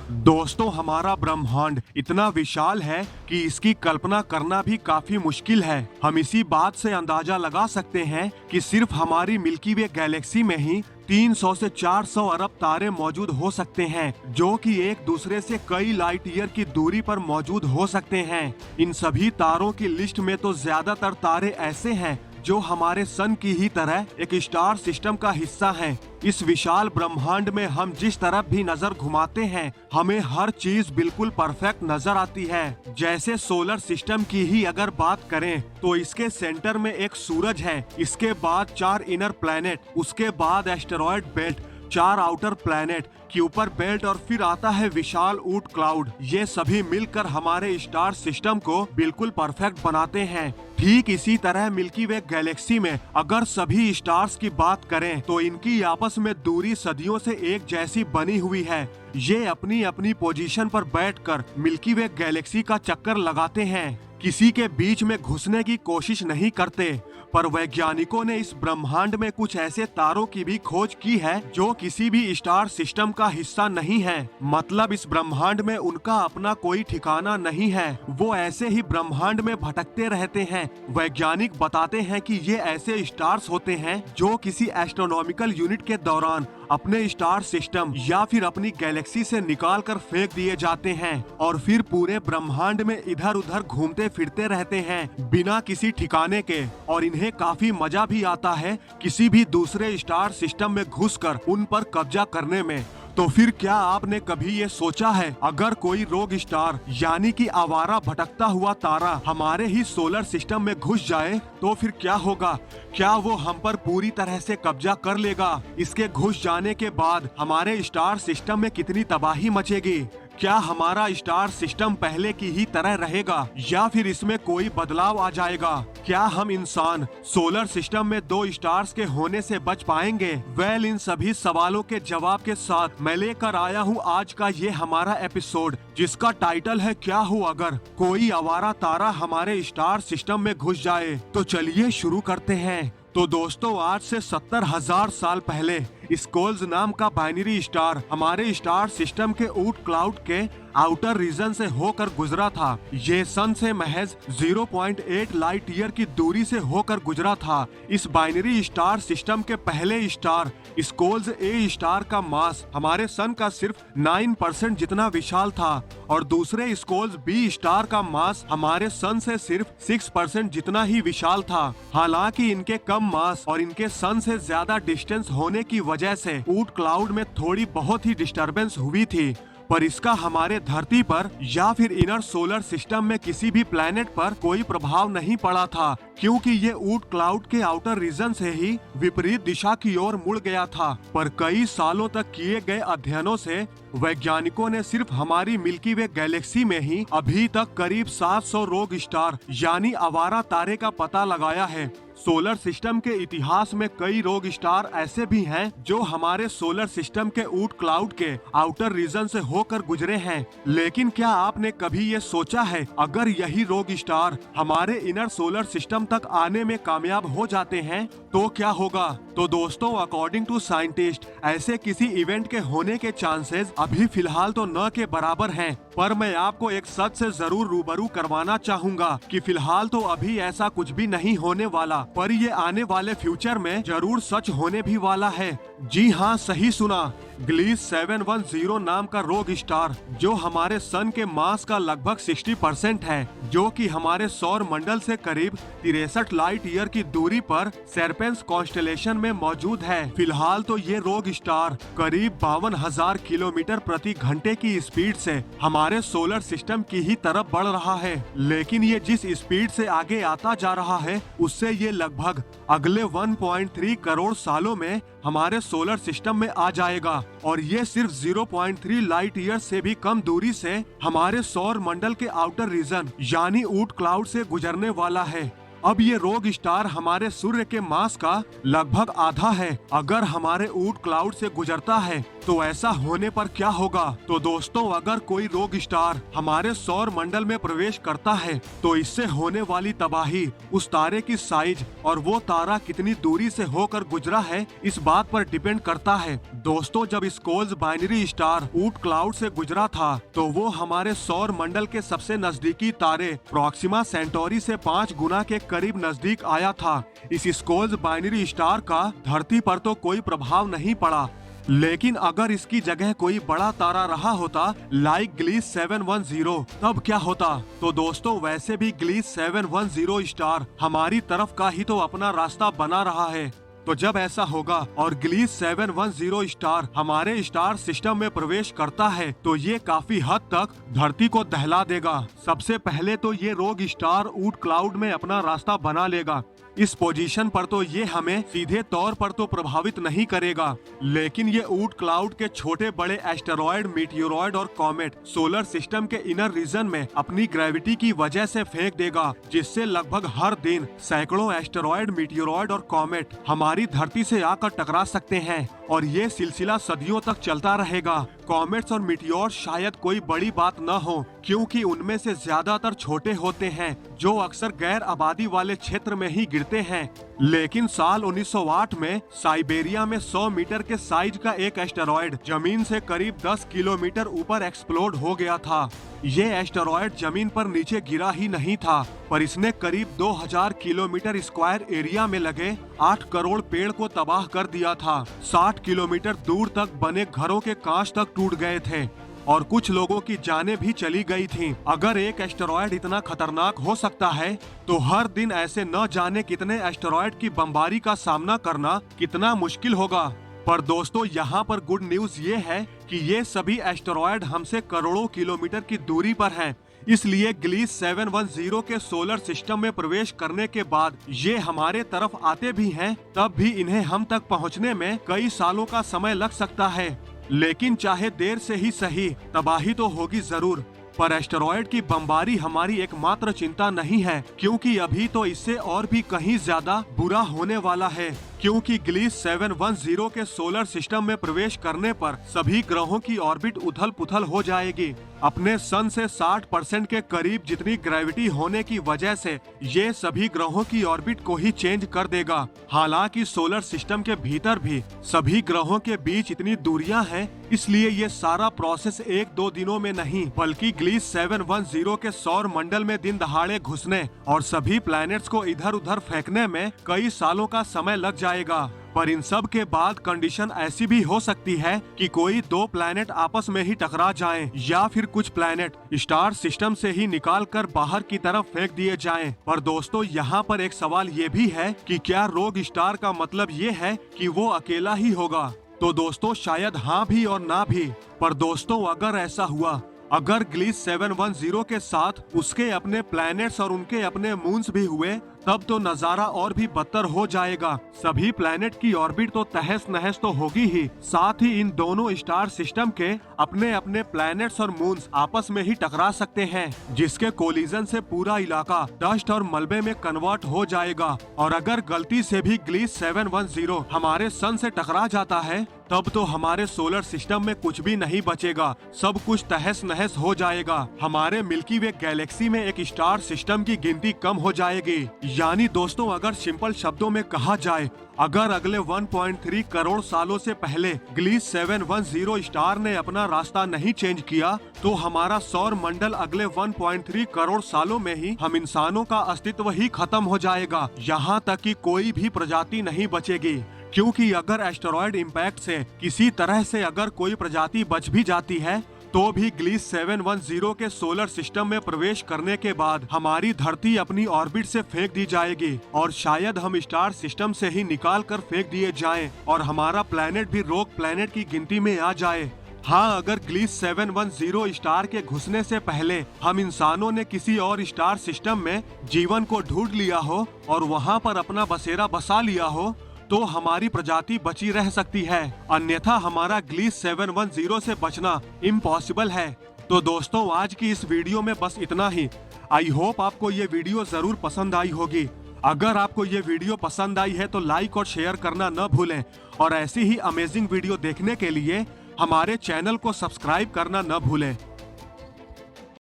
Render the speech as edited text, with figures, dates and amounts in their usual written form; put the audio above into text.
दोस्तों, हमारा ब्रह्मांड इतना विशाल है कि इसकी कल्पना करना भी काफी मुश्किल है। हम इसी बात से अंदाजा लगा सकते हैं कि सिर्फ हमारी मिल्की वे गैलेक्सी में ही 300 से 400 अरब तारे मौजूद हो सकते हैं, जो कि एक दूसरे से कई लाइट ईयर की दूरी पर मौजूद हो सकते हैं। इन सभी तारों की लिस्ट में तो ज्यादातर तारे ऐसे हैं जो हमारे सन की ही तरह एक स्टार सिस्टम का हिस्सा हैं। इस विशाल ब्रह्मांड में हम जिस तरफ भी नजर घुमाते हैं, हमें हर चीज बिल्कुल परफेक्ट नजर आती है। जैसे सोलर सिस्टम की ही अगर बात करें तो इसके सेंटर में एक सूरज है, इसके बाद 4 इनर प्लैनेट, उसके बाद asteroid belt, 4 outer planet, Kuiper belt और फिर आता है विशाल ऊट क्लाउड। ये सभी मिलकर हमारे स्टार सिस्टम को बिल्कुल परफेक्ट बनाते हैं। ठीक इसी तरह मिल्की वे गैलेक्सी में अगर सभी स्टार्स की बात करें तो इनकी आपस में दूरी सदियों से एक जैसी बनी हुई है। ये अपनी अपनी पोजीशन पर बैठकर मिल्की वे गैलेक्सी का चक्कर लगाते हैं, किसी के बीच में घुसने की कोशिश नहीं करते। पर वैज्ञानिकों ने इस ब्रह्मांड में कुछ ऐसे तारों की भी खोज की है जो किसी भी स्टार सिस्टम का हिस्सा नहीं है। मतलब इस ब्रह्मांड में उनका अपना कोई ठिकाना नहीं है, वो ऐसे ही ब्रह्मांड में भटकते रहते हैं। वैज्ञानिक बताते हैं कि ये ऐसे स्टार्स होते हैं जो किसी एस्ट्रोनॉमिकल यूनिट के दौरान अपने स्टार सिस्टम या फिर अपनी गैलेक्सी से निकाल कर फेंक दिए जाते हैं और फिर पूरे ब्रह्मांड में इधर उधर घूमते फिरते रहते हैं बिना किसी ठिकाने के। और इन्हें काफी मजा भी आता है किसी भी दूसरे स्टार सिस्टम में घुसकर उन पर कब्जा करने में। तो फिर क्या आपने कभी ये सोचा है, अगर कोई रोग स्टार यानी कि आवारा भटकता हुआ तारा हमारे ही सोलर सिस्टम में घुस जाए तो फिर क्या होगा? क्या वो हम पर पूरी तरह से कब्जा कर लेगा? इसके घुस जाने के बाद हमारे स्टार सिस्टम में कितनी तबाही मचेगी? क्या हमारा स्टार सिस्टम पहले की ही तरह रहेगा या फिर इसमें कोई बदलाव आ जाएगा? क्या हम इंसान सोलर सिस्टम में 2 स्टार्स के होने से बच पाएंगे? वेल, इन सभी सवालों के जवाब के साथ मैं लेकर आया हूँ आज का ये हमारा एपिसोड, जिसका टाइटल है क्या हो अगर कोई आवारा तारा हमारे स्टार सिस्टम में घुस जाए। तो चलिए शुरू करते हैं। तो दोस्तों, आज से 70,000 साल पहले स्कोल्स नाम का बाइनरी स्टार हमारे स्टार सिस्टम के ऊट क्लाउड के आउटर रीजन से होकर गुजरा था। ये सन से महज 0.8 लाइट ईयर की दूरी से होकर गुजरा था। इस बाइनरी स्टार सिस्टम के पहले स्टार स्कोल्स ए स्टार का मास हमारे सन का सिर्फ 9% जितना विशाल था और दूसरे स्कोल्स बी स्टार का मास हमारे सन से सिर्फ 6% जितना ही विशाल था। हालांकि इनके कम मास और इनके सन से ज्यादा डिस्टेंस होने की वजह से ऊट क्लाउड में थोड़ी बहुत ही डिस्टरबेंस हुई थी, पर इसका हमारे धरती पर या फिर इनर सोलर सिस्टम में किसी भी प्लैनेट पर कोई प्रभाव नहीं पड़ा था, क्योंकि ये ऊट क्लाउड के आउटर रीजन से ही विपरीत दिशा की ओर मुड़ गया था। पर कई सालों तक किए गए अध्ययनों से वैज्ञानिकों ने सिर्फ हमारी मिल्की वे गैलेक्सी में ही अभी तक करीब 700 रोग स्टार यानी आवारा तारे का पता लगाया है। सोलर सिस्टम के इतिहास में कई रोग स्टार ऐसे भी हैं जो हमारे सोलर सिस्टम के ऊट क्लाउड के आउटर रीजन से होकर गुजरे हैं। लेकिन क्या आपने कभी ये सोचा है, अगर यही रोग स्टार हमारे इनर सोलर सिस्टम तक आने में कामयाब हो जाते हैं तो क्या होगा? तो दोस्तों, अकॉर्डिंग टू साइंटिस्ट ऐसे किसी इवेंट के होने के चांसेस अभी फिलहाल तो न के बराबर हैं, पर मैं आपको एक सच से जरूर रूबरू करवाना चाहूंगा कि फिलहाल तो अभी ऐसा कुछ भी नहीं होने वाला, पर ये आने वाले फ्यूचर में जरूर सच होने भी वाला है। जी हाँ, सही सुना। ग्लीस 710 नाम का रोग स्टार जो हमारे सन के मास का लगभग 60% है, जो कि हमारे सौर मंडल से करीब 63 लाइट ईयर की दूरी पर सर्पेंस कॉन्स्टेलेशन में मौजूद है। फिलहाल तो ये रोग स्टार करीब 52,000 किलोमीटर प्रति घंटे की स्पीड से हमारे सोलर सिस्टम की ही तरफ बढ़ रहा है, लेकिन ये जिस स्पीड से आगे आता जा रहा है उससे ये लगभग अगले 1.3 करोड़ सालों में हमारे सोलर सिस्टम में आ जाएगा और ये सिर्फ 0.3 लाइट ईयर से भी कम दूरी से हमारे सौर मंडल के आउटर रीजन यानी ऊट क्लाउड से गुजरने वाला है। अब ये रोग स्टार हमारे सूर्य के मास का लगभग आधा है। अगर हमारे ऊट क्लाउड से गुजरता है तो ऐसा होने पर क्या होगा? तो दोस्तों, अगर कोई रोग स्टार हमारे सौर मंडल में प्रवेश करता है तो इससे होने वाली तबाही उस तारे की साइज और वो तारा कितनी दूरी से होकर गुजरा है इस बात पर डिपेंड करता है। दोस्तों, जब स्कोल्स बाइनरी स्टार ऊट क्लाउड से गुजरा था तो वो हमारे सौर मंडल के सबसे नजदीकी तारे प्रोक्सिमा सेंटोरी से 5 गुना के करीब नजदीक आया था। इस स्कोल्स बाइनरी स्टार का धरती पर तो कोई प्रभाव नहीं पड़ा, लेकिन अगर इसकी जगह कोई बड़ा तारा रहा होता लाइक ग्लीस 710 तब क्या होता? तो दोस्तों, वैसे भी ग्लीस 710 स्टार हमारी तरफ का ही तो अपना रास्ता बना रहा है। तो जब ऐसा होगा और ग्लीस 710 स्टार हमारे स्टार सिस्टम में प्रवेश करता है तो ये काफी हद तक धरती को दहला देगा। सबसे पहले तो ये रोग स्टार ऊट क्लाउड में अपना रास्ता बना लेगा। इस पोजीशन पर तो ये हमें सीधे तौर पर तो प्रभावित नहीं करेगा, लेकिन ये ऊट क्लाउड के छोटे बड़े एस्टेरॉयड, मीटियोरॉयड और कॉमेट सोलर सिस्टम के इनर रीजन में अपनी ग्रेविटी की वजह से फेंक देगा, जिससे लगभग हर दिन सैकड़ों एस्टेरॉयड, मीटियोरॉयड और कॉमेट हमारी धरती से आकर टकरा सकते हैं और ये सिलसिला सदियों तक चलता रहेगा। कॉमेट्स और मीटियोर शायद कोई बड़ी बात न हो, क्योंकि उनमें से ज्यादातर छोटे होते हैं जो अक्सर गैर आबादी वाले क्षेत्र में ही गिरते हैं। लेकिन साल 1908 में साइबेरिया में 100 मीटर के साइज का एक एस्टेरॉयड जमीन से करीब 10 किलोमीटर ऊपर एक्सप्लोड हो गया था। ये एस्टेरॉयड जमीन पर नीचे गिरा ही नहीं था, पर इसने करीब 2000 किलोमीटर स्क्वायर एरिया में लगे 8 करोड़ पेड़ को तबाह कर दिया था। 60 किलोमीटर दूर तक बने घरों के कांच तक टूट गए थे और कुछ लोगों की जानें भी चली गई थीं। अगर एक एस्टेरॉयड इतना खतरनाक हो सकता है तो हर दिन ऐसे न जाने कितने एस्टेरॉयड की बमबारी का सामना करना कितना मुश्किल होगा। पर दोस्तों, यहाँ पर गुड न्यूज ये है कि ये सभी एस्टेरॉयड हमसे करोड़ों किलोमीटर की दूरी पर हैं। इसलिए ग्लीस 710 के सोलर सिस्टम में प्रवेश करने के बाद ये हमारे तरफ आते भी हैं, तब भी इन्हें हम तक पहुँचने में कई सालों का समय लग सकता है। लेकिन चाहे देर से ही सही, तबाही तो होगी जरूर। पर एस्टेरॉयड की बमबारी हमारी एकमात्र चिंता नहीं है, क्योंकि अभी तो इससे और भी कहीं ज्यादा बुरा होने वाला है। क्योंकि ग्लीस 710 के सोलर सिस्टम में प्रवेश करने पर सभी ग्रहों की ऑर्बिट उथल पुथल हो जाएगी। अपने सन से 60% के करीब जितनी ग्रेविटी होने की वजह से ये सभी ग्रहों की ऑर्बिट को ही चेंज कर देगा। हालांकि सोलर सिस्टम के भीतर भी सभी ग्रहों के बीच इतनी दूरियां हैं, इसलिए ये सारा प्रोसेस 1-2 दिनों में नहीं बल्कि ग्लीस 710 के सौर मंडल में दिन दहाड़े घुसने और सभी प्लैनेट्स को इधर उधर फेंकने में कई सालों का समय लग जाएगा। पर इन सब के बाद कंडीशन ऐसी भी हो सकती है कि कोई 2 प्लैनेट आपस में ही टकरा जाएं, या फिर कुछ प्लैनेट स्टार सिस्टम से ही निकाल कर बाहर की तरफ फेंक दिए जाएं। पर दोस्तों, यहाँ पर एक सवाल ये भी है कि क्या रोग स्टार का मतलब ये है कि वो अकेला ही होगा? तो दोस्तों, शायद हाँ भी और ना भी। पर दोस्तों, अगर ऐसा हुआ, अगर ग्लीस 710 के साथ उसके अपने प्लैनेट्स और उनके अपने मून्स भी हुए, तब तो नजारा और भी बदतर हो जाएगा। सभी प्लैनेट की ऑर्बिट तो तहस नहस तो होगी ही, साथ ही इन दोनों स्टार सिस्टम के अपने अपने प्लैनेट्स और मून्स आपस में ही टकरा सकते हैं, जिसके कोलिजन से पूरा इलाका डस्ट और मलबे में कन्वर्ट हो जाएगा। और अगर गलती से भी ग्लीस 710 हमारे सन से टकरा जाता है, तब तो हमारे सोलर सिस्टम में कुछ भी नहीं बचेगा, सब कुछ तहस नहस हो जाएगा। हमारे मिल्की वे गैलेक्सी में एक स्टार सिस्टम की गिनती कम हो जाएगी। यानी दोस्तों, अगर सिंपल शब्दों में कहा जाए, अगर अगले 1.3 करोड़ सालों से पहले ग्लीस 710 स्टार ने अपना रास्ता नहीं चेंज किया, तो हमारा सौर मंडल अगले 1.3 करोड़ सालों में ही हम इंसानों का अस्तित्व ही खत्म हो जाएगा। यहाँ तक कि कोई भी प्रजाति नहीं बचेगी, क्योंकि अगर एस्टेरॉयड इम्पैक्ट से किसी तरह से अगर कोई प्रजाति बच भी जाती है, तो भी ग्लीस 710 के सोलर सिस्टम में प्रवेश करने के बाद हमारी धरती अपनी ऑर्बिट से फेंक दी जाएगी और शायद हम स्टार सिस्टम से ही निकाल कर फेंक दिए जाएं और हमारा प्लैनेट भी रोग प्लैनेट की गिनती में आ जाए। हाँ, अगर ग्लीस 710 स्टार के घुसने से पहले हम इंसानों ने किसी और स्टार सिस्टम में जीवन को ढूंढ लिया हो और वहाँ पर अपना बसेरा बसा लिया हो, तो हमारी प्रजाति बची रह सकती है, अन्यथा हमारा ग्लीस 710 से बचना इम्पॉसिबल है। तो दोस्तों, आज की इस वीडियो में बस इतना ही। आई होप आपको ये वीडियो जरूर पसंद आई होगी। अगर आपको ये वीडियो पसंद आई है तो लाइक और शेयर करना न भूलें और ऐसी ही अमेजिंग वीडियो देखने के लिए हमारे चैनल को सब्सक्राइब करना न भूलें